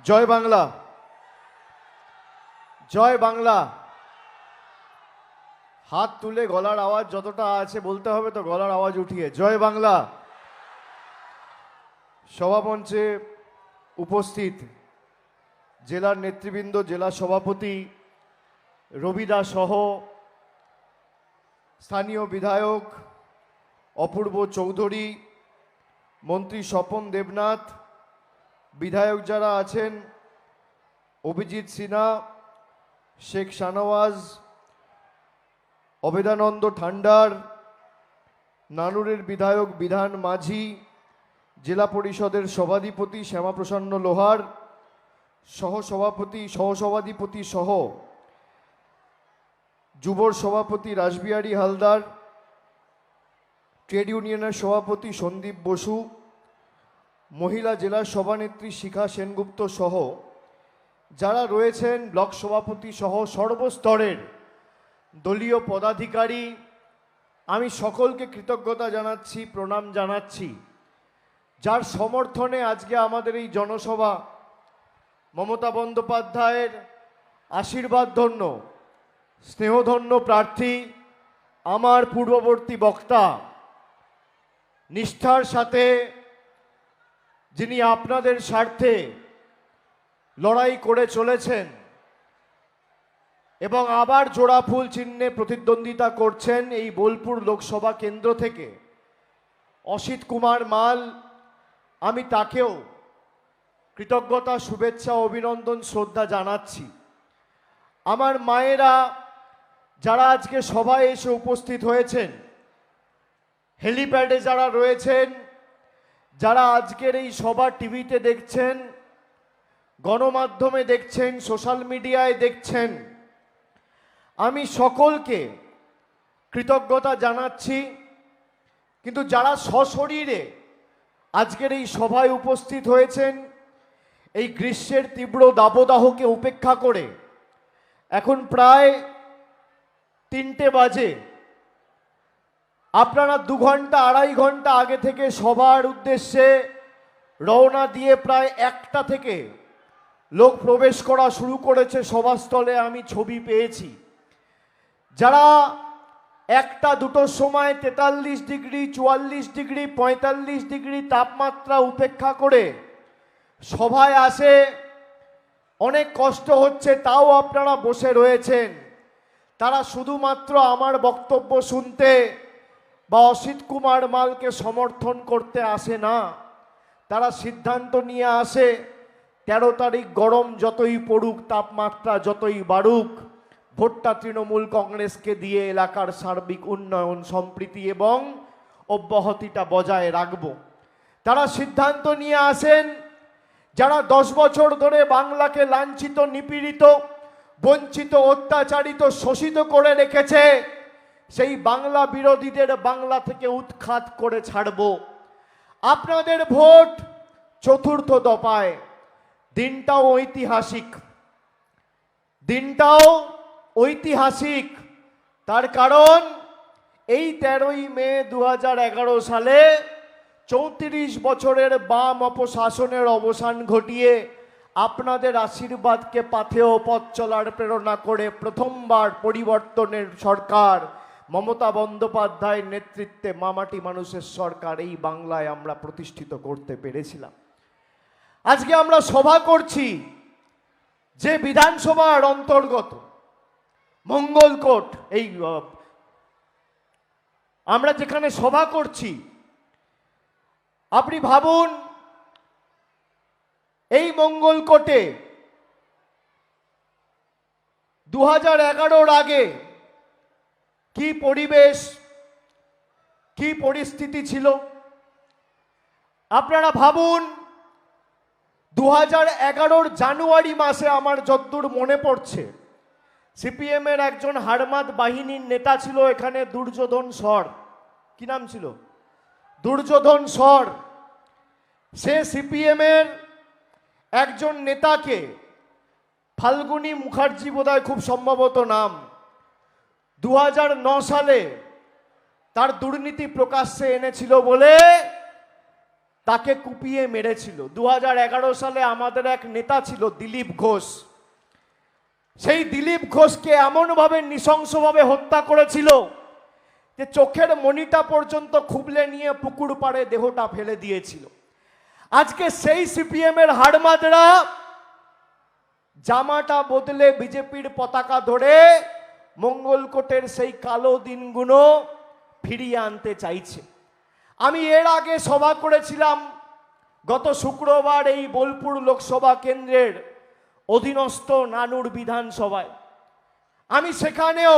জয় বাংলা, জয় বাংলা। হাত তুলে গলার আওয়াজ যতটা আছে বলতে হবে তো, গলার আওয়াজ উঠিয়ে জয় বাংলা। সভামঞ্চে উপস্থিত জেলার নেতৃবৃন্দ, জেলা সভাপতি রবিদা সহ স্থানীয় বিধায়ক অপূর্ব চৌধুরী, মন্ত্রী স্বপন দেবনাথ, বিধায়ক যারা আছেন অভিজিৎ সিনহা, শেখ শাহনওয়াজ, অবেদানন্দ ঠান্ডার, নানুরের বিধায়ক বিধান মাঝি, জেলা পরিষদের সভাধিপতি শ্যামাপ্রসন্ন লোহার, সহসভাধিপতি সহ যুবর সভাপতি রাসবিহারী হালদার, ট্রেড ইউনিয়নের সভাপতি সন্দীপ বসু, মহিলা জেলার সভানেত্রী শিখা সেনগুপ্ত সহ যারা রয়েছেন, ব্লক সভাপতি সহ সর্বস্তরের দলীয় পদাধিকারী, আমি সকলকে কৃতজ্ঞতা জানাচ্ছি, প্রণাম জানাচ্ছি। যার সমর্থনে আজকে আমাদের এই জনসভা, মমতা বন্দ্যোপাধ্যায়ের আশীর্বাদধন্য স্নেহধন্য প্রার্থী, আমার পূর্ববর্তী বক্তা, নিষ্ঠার সাথে যিনি আপনাদের স্বার্থে লড়াই করে চলেছেন এবং আবার জোড়া ফুল চিহ্নে প্রতিদ্বন্দ্বিতা করছেন এই বোলপুর লোকসভা কেন্দ্র থেকে অসিত কুমার মাল, আমি তাকেও কৃতজ্ঞতা, শুভেচ্ছা, অভিনন্দন, শ্রদ্ধা জানাচ্ছি। আমার মায়েরা যারা আজকে সভায় এসে উপস্থিত হয়েছেন, হেলিপ্যাডে যারা রয়েছেন, যারা আজকের এই সভা টিভিতে দেখছেন, গণমাধ্যমে দেখছেন, সোশ্যাল মিডিয়ায় দেখছেন, আমি সকলকে কৃতজ্ঞতা জানাচ্ছি। কিন্তু যারা সশরীরে আজকের এই সভায় উপস্থিত হয়েছেন, এই গ্রীষ্মের তীব্র দাবদাহকে উপেক্ষা করে, এখন প্রায় 3টে বাজে, আপনারা 2 ঘন্টা 2.5 ঘন্টা আগে থেকে সভার উদ্দেশ্যে রওনা দিয়ে প্রায় 1টা থেকে লোক প্রবেশ করা শুরু করেছে সভাস্থলে, আমি ছবি পেয়েছি। যারা 1টা 2টোর সময় 43 ডিগ্রি, 44 ডিগ্রি, 45 ডিগ্রি তাপমাত্রা উপেক্ষা করে সভায় আসে, অনেক কষ্ট হচ্ছে, তাও আপনারা বসে রয়েছেন। তারা শুধুমাত্র আমার বক্তব্য শুনতে বা অসিত কুমার মালকে সমর্থন করতে আসে না, তারা সিদ্ধান্ত নিয়ে আসে 13 তারিখ গরম যতই পড়ুক, তাপমাত্রা যতই বাড়ুক, ভোটটা তৃণমূল কংগ্রেসকে দিয়ে এলাকার সার্বিক উন্নয়ন, সম্প্রীতি এবং অব্যাহতিটা বজায় রাখব। তারা সিদ্ধান্ত নিয়ে আসেন যারা 10 বছর ধরে বাংলাকে লাঞ্ছিত, নিপীড়িত, বঞ্চিত, অত্যাচারিত, শোষিত করে রেখেছে, সেই বাংলা বিরোধীদের বাংলা থেকে উৎখাত করে ছাড়ব। আপনাদের ভোট 4র্থ দফায়, দিনটাও ঐতিহাসিক, দিনটাও ঐতিহাসিক। তার কারণ এই 13ই মে 2011 সালে 34 বছরের বাম অপশাসনের অবসান ঘটিয়ে আপনাদের আশীর্বাদকে পাথেয় পথ চলার প্রেরণা করে প্রথমবার পরিবর্তনের সরকার, মমতা বন্দ্যোপাধ্যায়ের নেতৃত্বে মামাটি মানুষের সরকার এই বাংলায় আমরা প্রতিষ্ঠিত করতে পেরেছিলাম। আজকে আমরা সভা করছি যে বিধানসভার অন্তর্গত মঙ্গলকোট, এই আমরা যেখানে সভা করছি, আপনি ভাবুন এই মঙ্গলকোটে 2011 আগে কি পরিবেশ, কি পরিস্থিতি ছিল। আপনারা ভাবুন 2011 জানুয়ারি মাসে, আমার যতদূর মনে পড়ছে, সিপিএমের একজন হারমাদ বাহিনীর নেতা ছিল এখানে, দুর্যোধন সর, কি নাম ছিল, দুর্যোধন সর। সে সিপিএমের একজন নেতাকে, ফাল্গুনী মুখার্জি বোধহয় খুব সম্ভবত নাম, 2009 সালে তার দুর্নীতি প্রকাশ্যে এনেছিল বলে তাকে কুপিয়ে মেরেছিল। 2011 সালে আমাদের এক নেতা ছিল দিলীপ ঘোষ, সেই দিলীপ ঘোষকে এমনভাবে নৃশংসভাবে হত্যা করেছিল যে চোখের মণিটা পর্যন্ত খুবলে নিয়ে পুকুর পাড়ে দেহটা ফেলে দিয়েছিল। আজকে সেই সিপিএম এর হাড়মাদরা জামাটা বদলে বিজেপির পতাকা ধরে মঙ্গলকোটের সেই কালো দিনগুলো ফিরিয়ে আনতে চাইছে। আমি এর আগে সভা করেছিলাম গত শুক্রবার এই বোলপুর লোকসভা কেন্দ্রের অধীনস্থ নানুর বিধানসভায়। আমি সেখানেও